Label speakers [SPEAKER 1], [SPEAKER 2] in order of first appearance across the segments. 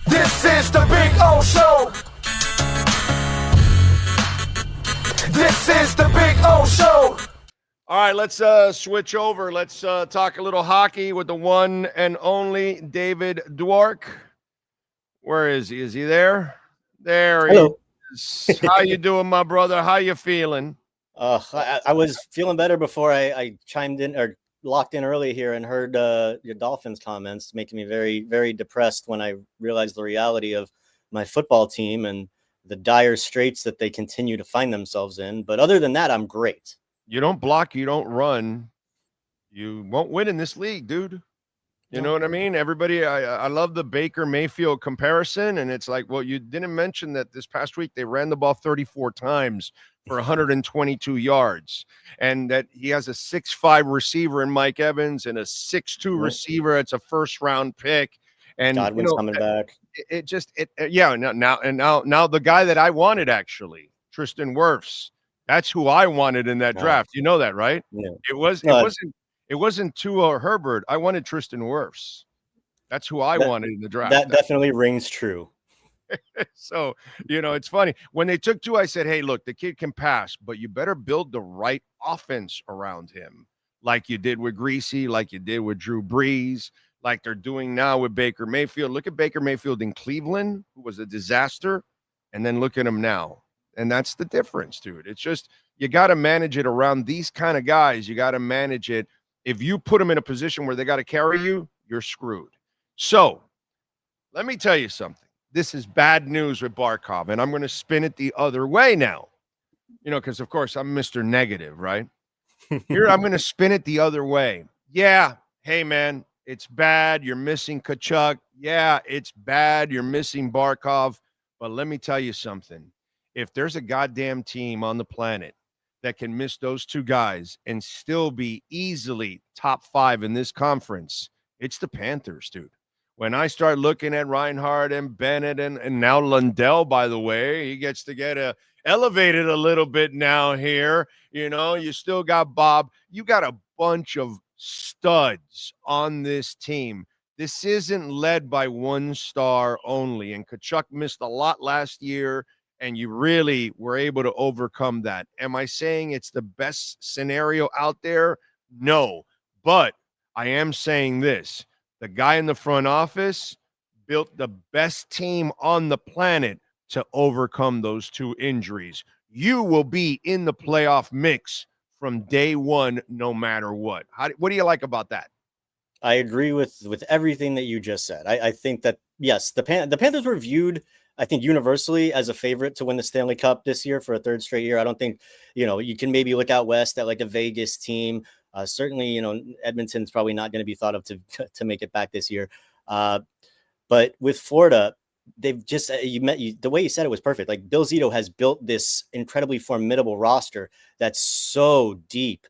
[SPEAKER 1] This is the Big O Show. This is the Big O Show.
[SPEAKER 2] All right, let's switch over. Let's talk a little hockey with the one and only David Dwork. Where is he? Is he there? There
[SPEAKER 3] Hello.
[SPEAKER 2] he is. How you doing, my brother? How you feeling?
[SPEAKER 3] I was feeling better before I chimed in or locked in early here and heard your Dolphins comments, making me very, very depressed when I realized the reality of my football team and the dire straits that they continue to find themselves in. But other than that, I'm great.
[SPEAKER 2] You don't block, you don't run, you won't win in this league, dude. You know what I mean? Everybody, I love the Baker Mayfield comparison, and it's like, well, you didn't mention that this past week they ran the ball 34 times for 122 yards, and that he has a 6'5" receiver in Mike Evans and a 6'2" receiver. It's a first-round pick, and
[SPEAKER 3] Godwin's coming back.
[SPEAKER 2] Now the guy that I wanted, actually, Tristan Wirfs. That's who I wanted in that draft. You know that, right?
[SPEAKER 3] Yeah.
[SPEAKER 2] It wasn't Tua or Herbert. I wanted Tristan Wirfs. That's who I wanted in the draft.
[SPEAKER 3] That definitely rings true.
[SPEAKER 2] So, it's funny. When they took Tua, I said, hey, look, the kid can pass, but you better build the right offense around him, like you did with Greasy, like you did with Drew Brees, like they're doing now with Baker Mayfield. Look at Baker Mayfield in Cleveland, who was a disaster, and then look at him now. And that's the difference, dude. It's just you got to manage it around these kind of guys. You got to manage it. If you put them in a position where they got to carry you, you're screwed. So let me tell you something. This is bad news with Barkov, and I'm going to spin it the other way now. Because, of course, I'm Mr. Negative, right? Here, I'm going to spin it the other way. Yeah, hey, man, it's bad. You're missing Tkachuk. Yeah, it's bad. You're missing Barkov. But let me tell you something. If there's a goddamn team on the planet that can miss those two guys and still be easily top 5 in this conference, it's the Panthers, dude. When I start looking at Reinhardt and Bennett and now Lundell, by the way, he gets to get elevated a little bit now here. You still got Bob. You got a bunch of studs on this team. This isn't led by one star only, and Tkachuk missed a lot last year, and you really were able to overcome that. Am I saying it's the best scenario out there? No. But I am saying this. The guy in the front office built the best team on the planet to overcome those two injuries. You will be in the playoff mix from day one, no matter what. What do you like about that?
[SPEAKER 3] I agree with everything that you just said. I think that, yes, the Panthers were viewed, I think, universally as a favorite to win the Stanley Cup this year for a third straight year. I don't think, you can maybe look out west at like a Vegas team. Certainly, Edmonton's probably not going to be thought of to make it back this year. But with Florida, they've just, the way you said it was perfect. Like Bill Zito has built this incredibly formidable roster that's so deep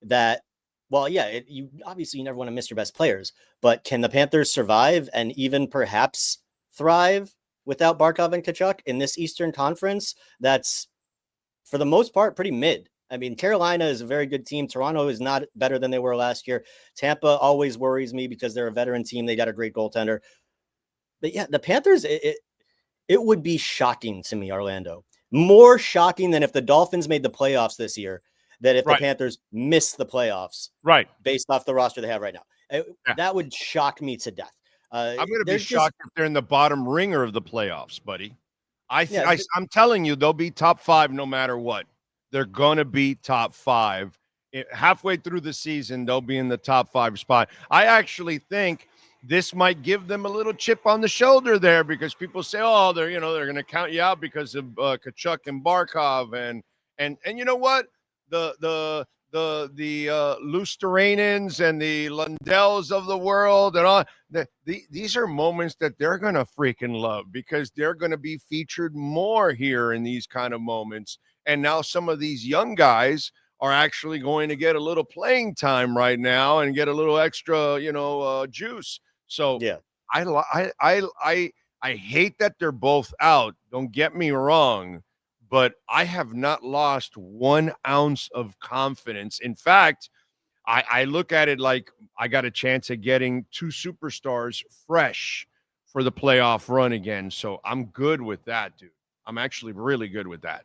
[SPEAKER 3] that, well, yeah, you obviously never want to miss your best players, but can the Panthers survive and even perhaps thrive without Barkov and Tkachuk in this Eastern Conference? That's, for the most part, pretty mid. I mean, Carolina is a very good team. Toronto is not better than they were last year. Tampa always worries me because they're a veteran team. They got a great goaltender. But yeah, the Panthers, it would be shocking to me, Orlando. More shocking than if the Dolphins made the playoffs this year, than if the Panthers missed the playoffs.
[SPEAKER 2] Right.
[SPEAKER 3] Based off the roster they have right now. That would shock me to death.
[SPEAKER 2] I'm going to be shocked if they're in the bottom ringer of the playoffs, buddy. I'm telling you, they'll be top 5 no matter what. They're going to be top 5. Halfway through the season, they'll be in the top 5 spot. I actually think this might give them a little chip on the shoulder there because people say, oh, they're going to count you out because of Tkachuk and Barkov. And you know what? The Lusteranins and the Lundells of the world and all, these are moments that they're going to freaking love because they're going to be featured more here in these kind of moments. And now some of these young guys are actually going to get a little playing time right now and get a little extra, juice. So yeah, I hate that they're both out. Don't get me wrong, but I have not lost 1 ounce of confidence. In fact, I look at it like I got a chance of getting 2 superstars fresh for the playoff run again. So I'm good with that, dude. I'm actually really good with that.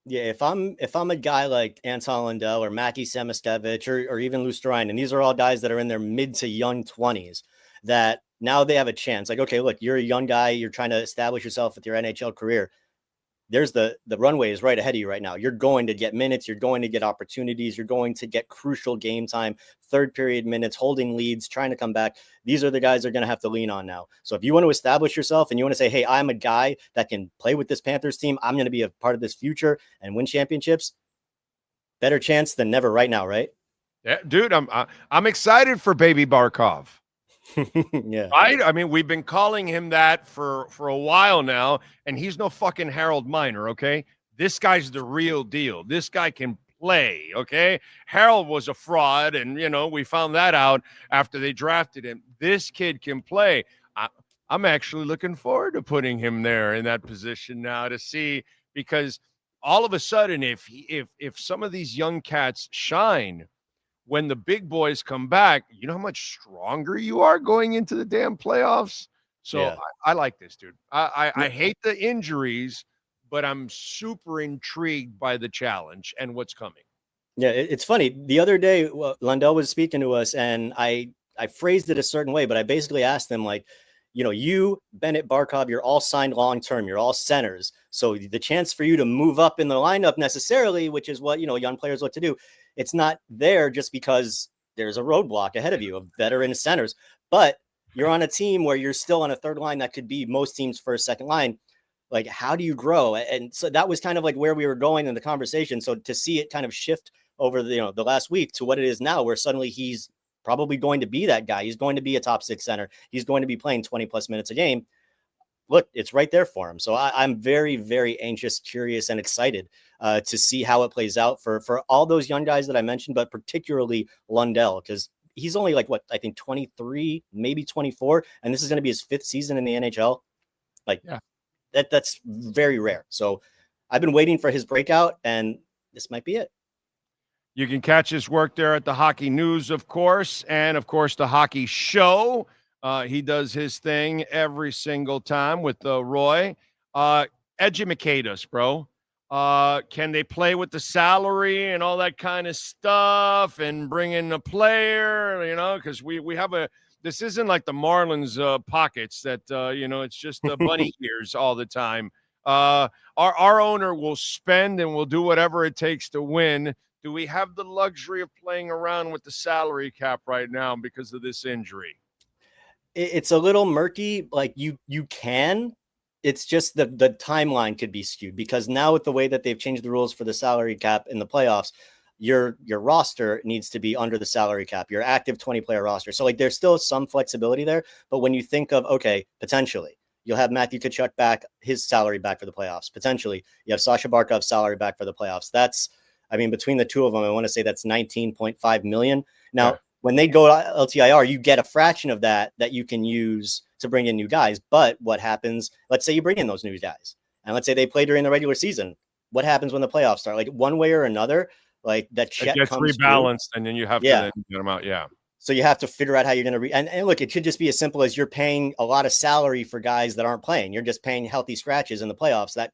[SPEAKER 3] Yeah, if I'm a guy like Anton Lundell or Mackie Samoskevich or even Lusterein, and these are all guys that are in their mid to young 20s, that now they have a chance. Like, okay, look, you're a young guy, you're trying to establish yourself with your NHL career. There's the runway is right ahead of you right now. You're going to get minutes, you're going to get opportunities, you're going to get crucial game time, third period minutes, holding leads, trying to come back. These are the guys they're going to have to lean on now. So if you want to establish yourself and you want to say, hey, I'm a guy that can play with this Panthers team, I'm going to be a part of this future and win championships, better chance than never right now, right?
[SPEAKER 2] Yeah, dude, I'm excited for baby Barkov.
[SPEAKER 3] Yeah.
[SPEAKER 2] Right? I mean, we've been calling him that for a while now, and he's no fucking Harold Miner, okay? This guy's the real deal. This guy can play, okay? Harold was a fraud, and, we found that out after they drafted him. This kid can play. I'm actually looking forward to putting him there in that position now to see, because all of a sudden, if some of these young cats shine, when the big boys come back, you know how much stronger you are going into the damn playoffs. So
[SPEAKER 3] Yeah.
[SPEAKER 2] I like this, dude. I hate the injuries, but I'm super intrigued by the challenge and what's coming.
[SPEAKER 3] Yeah, it's funny. The other day, Lundell was speaking to us, and I phrased it a certain way, but I basically asked them, like, you, Bennett, Barkov, you're all signed long term. You're all centers. So the chance for you to move up in the lineup necessarily, which is what young players look to do, it's not there just because there's a roadblock ahead of you of veteran centers. But you're on a team where you're still on a third line that could be most teams' first, second line. Like, how do you grow? And so that was kind of like where we were going in the conversation. So to see it kind of shift over the last week to what it is now, where suddenly he's probably going to be that guy. He's going to be a top six center. He's going to be playing 20 plus minutes a game. Look, it's right there for him. So I'm very, very anxious, curious, and excited to see how it plays out for all those young guys that I mentioned, but particularly Lundell, because he's only like, I think 23, maybe 24. And this is going to be his 5th season in the NHL. Like, yeah. That's very rare. So I've been waiting for his breakout, and this might be it.
[SPEAKER 2] You can catch his work there at the Hockey News, of course, and, of course, the Hockey Show. He does his thing every single time with Roy. Educate us, bro. Can they play with the salary and all that kind of stuff and bring in a player, because we have this isn't like the Marlins pockets that, it's just bunny ears all the time. Our owner will spend and will do whatever it takes to win. Do we have the luxury of playing around with the salary cap right now because of this injury?
[SPEAKER 3] It's a little murky. Like you can. It's just the timeline could be skewed because now with the way that they've changed the rules for the salary cap in the playoffs, your roster needs to be under the salary cap, your active 20-player roster. So like there's still some flexibility there. But when you think of, okay, potentially you'll have Matthew Tkachuk back, his salary back for the playoffs. Potentially you have Sasha Barkov's salary back for the playoffs. Between the two of them, I want to say that's $19.5 million. Now, when they go to LTIR, you get a fraction of that you can use to bring in new guys. But what happens? Let's say you bring in those new guys, and let's say they play during the regular season. What happens when the playoffs start? Like one way or another, like that check
[SPEAKER 2] gets
[SPEAKER 3] comes
[SPEAKER 2] rebalanced, and then you have to then get them out. Yeah.
[SPEAKER 3] So you have to figure out how you're going to and look, it could just be as simple as you're paying a lot of salary for guys that aren't playing. You're just paying healthy scratches in the playoffs. That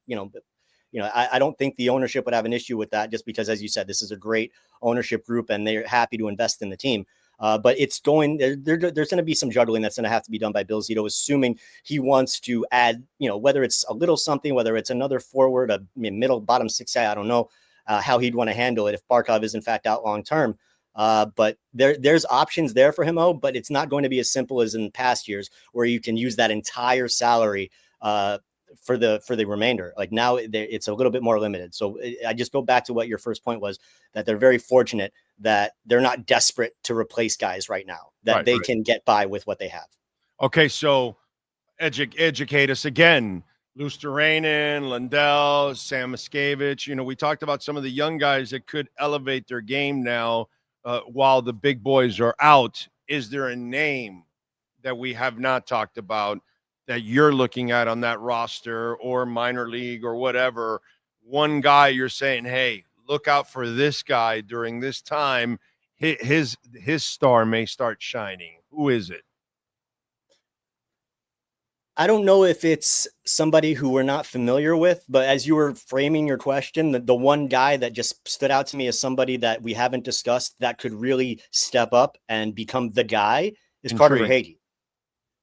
[SPEAKER 3] I don't think the ownership would have an issue with that just because, as you said, this is a great ownership group and they're happy to invest in the team. But it's there's going to be some juggling that's going to have to be done by Blvd, assuming he wants to add, whether it's a little something, whether it's another forward, a middle, bottom six guy. I don't know how he'd want to handle it if Barkov is in fact out long term. But there's options there for him, but it's not going to be as simple as in past years where you can use that entire salary for the remainder. Like now it's a little bit more limited. So I just go back to what your first point was, that they're very fortunate that they're not desperate to replace guys right now, that they can get by with what they have.
[SPEAKER 2] Okay. So educate us again. Lusterein, Lundell, Samoskevich. We talked about some of the young guys that could elevate their game now while the big boys are out. Is there a name that we have not talked about that you're looking at on that roster or minor league or whatever? One guy you're saying, hey, look out for this guy during this time. His star may start shining. Who is it?
[SPEAKER 3] I don't know if it's somebody who we're not familiar with, but as you were framing your question, the one guy that just stood out to me as somebody that we haven't discussed that could really step up and become the guy is Carter
[SPEAKER 2] Intrigued.
[SPEAKER 3] Verhaeghe.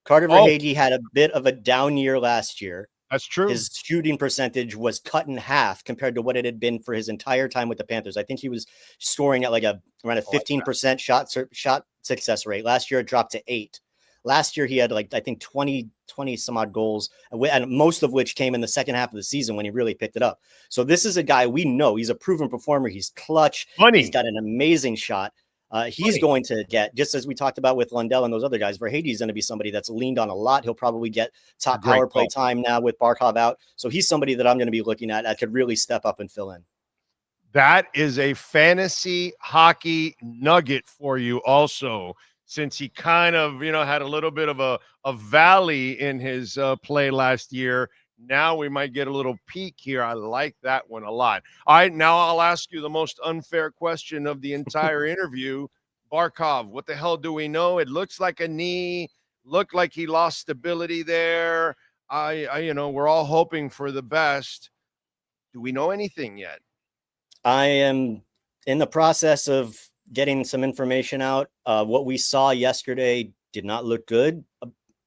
[SPEAKER 3] Carter
[SPEAKER 2] Oh,
[SPEAKER 3] Verhaeghe had a bit of a down year last year.
[SPEAKER 2] that's true.
[SPEAKER 3] His shooting percentage was cut in half compared to what it had been for his entire time with the Panthers. I think he was scoring at around a 15% shot success rate. Last year, it dropped to 8. Last year, he had I think 20 some odd goals, and most of which came in the second half of the season when he really picked it up. So this is a guy we know. He's a proven performer. He's clutch. He's got an amazing shot. He's going to get, just as we talked about with Lundell and those other guys, Verhaeghe is going to be somebody that's leaned on a lot. He'll probably get top power play time now with Barkov out. So he's somebody that I'm going to be looking at that could really step up and fill in.
[SPEAKER 2] That is a fantasy hockey nugget for you also, since he kind of, had a little bit of a valley in his play last year. Now we might get a little peek here. I like that one a lot. All right, now I'll ask you the most unfair question of the entire interview. Barkov, what the hell do we know? It looks like a knee. Looked like he lost stability there. We're all hoping for the best. Do we know anything yet?
[SPEAKER 3] I am in the process of getting some information out. What we saw yesterday did not look good.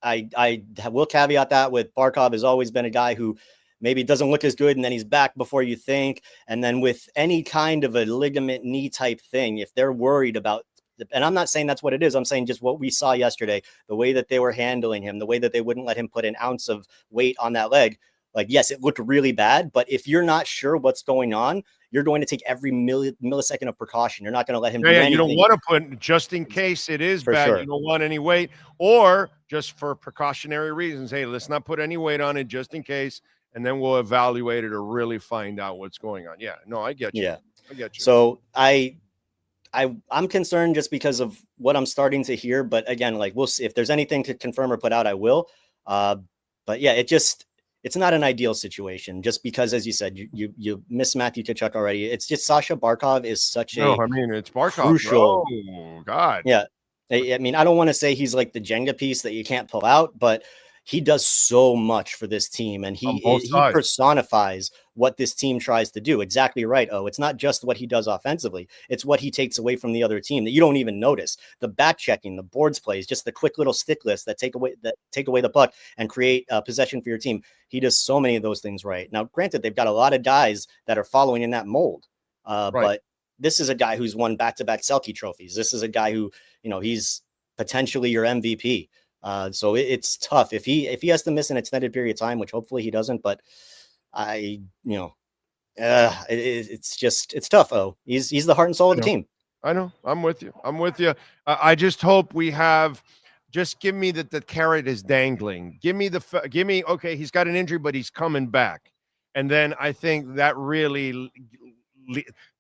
[SPEAKER 3] I will caveat that with Barkov has always been a guy who maybe doesn't look as good and then he's back before you think. And then with any kind of a ligament knee type thing, if they're worried about, and I'm not saying that's what it is, I'm saying just what we saw yesterday, the way that they were handling him, the way that they wouldn't let him put an ounce of weight on that leg. Yes, it looked really bad, but if you're not sure what's going on, you're going to take every millisecond of precaution. You're not going to let him do anything.
[SPEAKER 2] You don't want to put, just in case it is bad,
[SPEAKER 3] sure.
[SPEAKER 2] You don't want any weight, or just for precautionary reasons. Hey, let's not put any weight on it just in case, and then we'll evaluate it or really find out what's going on. Yeah, no, I get you.
[SPEAKER 3] Yeah,
[SPEAKER 2] I get you.
[SPEAKER 3] So I'm concerned just because of what I'm starting to hear. But again, we'll see if there's anything to confirm or put out, I will. But yeah, it's not an ideal situation just because, as you said, you miss Matthew Tkachuk already. It's just Sasha Barkov is such
[SPEAKER 2] it's Barkov.
[SPEAKER 3] Crucial.
[SPEAKER 2] Oh, God.
[SPEAKER 3] Yeah. I mean, I don't want to say he's like the Jenga piece that you can't pull out, but he does so much for this team, and he personifies what this team tries to do. Exactly right. Oh, it's not just what he does offensively. It's what he takes away from the other team that you don't even notice. The back checking, the boards plays, just the quick little stick lists that take away the puck and create possession for your team. He does so many of those things right. Now, granted, they've got a lot of guys that are following in that mold, but this is a guy who's won back-to-back Selke trophies. This is a guy who, he's potentially your MVP. So it's tough if he has to miss an extended period of time, which hopefully he doesn't. But it's tough. Oh, he's the heart and soul of the team.
[SPEAKER 2] I know. I'm with you. I just hope we have. Just give me that the carrot is dangling. Give me okay, he's got an injury, but he's coming back. And then I think that really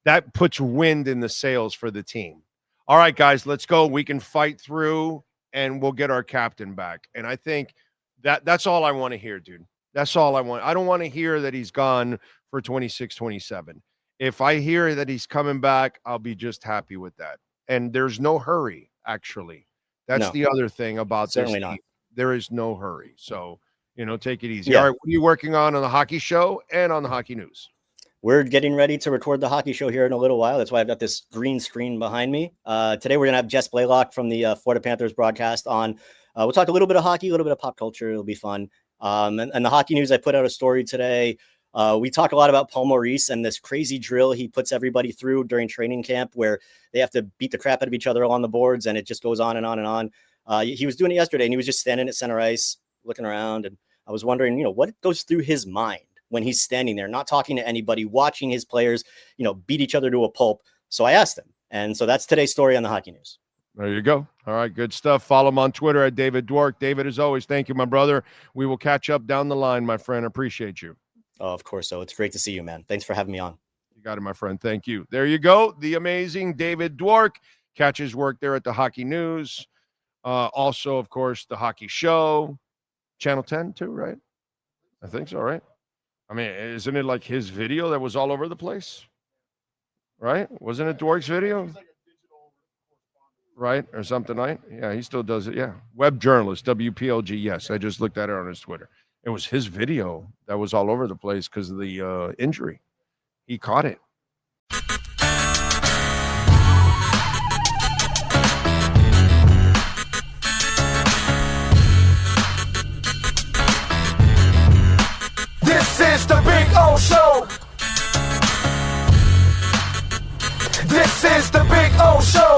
[SPEAKER 2] that puts wind in the sails for the team. All right, guys, let's go. We can fight through and we'll get our captain back. And I think that's all I want to hear, dude. That's all I want. I don't want to hear that he's gone for 26, 27. If I hear that he's coming back, I'll be just happy with that. And there's no hurry, actually. That's the other thing about
[SPEAKER 3] Certainly
[SPEAKER 2] this
[SPEAKER 3] not.
[SPEAKER 2] team. There is no hurry. So, take it easy.
[SPEAKER 3] Yeah.
[SPEAKER 2] All right, what are you working on the hockey show and on the hockey news?
[SPEAKER 3] We're getting ready to record the hockey show here in a little while. That's why I've got this green screen behind me. Today, we're going to have Jess Blaylock from the Florida Panthers broadcast on. We'll talk a little bit of hockey, a little bit of pop culture. It'll be fun. And the hockey news, I put out a story today. We talk a lot about Paul Maurice and this crazy drill he puts everybody through during training camp where they have to beat the crap out of each other on the boards, and it just goes on and on and on. He was doing it yesterday, and he was just standing at center ice looking around, and I was wondering, what goes through his mind when he's standing there, not talking to anybody, watching his players, beat each other to a pulp. So I asked him. And so that's today's story on the hockey news.
[SPEAKER 2] There you go. All right, good stuff. Follow him on Twitter at David Dwork. David, as always, thank you, my brother. We will catch up down the line, my friend. Appreciate you.
[SPEAKER 3] Oh, of course. So it's great to see you, man. Thanks for having me on.
[SPEAKER 2] You got it, my friend. Thank you. There you go. The amazing David Dwork. Catch his work there at the Hockey News. Also, of course, the Hockey Show. Channel 10 too, right? I think so, right? I mean, isn't it like his video that was all over the place? Right? Wasn't it Dwork's video? right? Or something like. Yeah, he still does it. Yeah. Web journalist, WPLG. Yes, I just looked at it on his Twitter. It was his video that was all over the place because of the injury. He caught it.
[SPEAKER 1] This is the Big O Show. This is the Big O Show.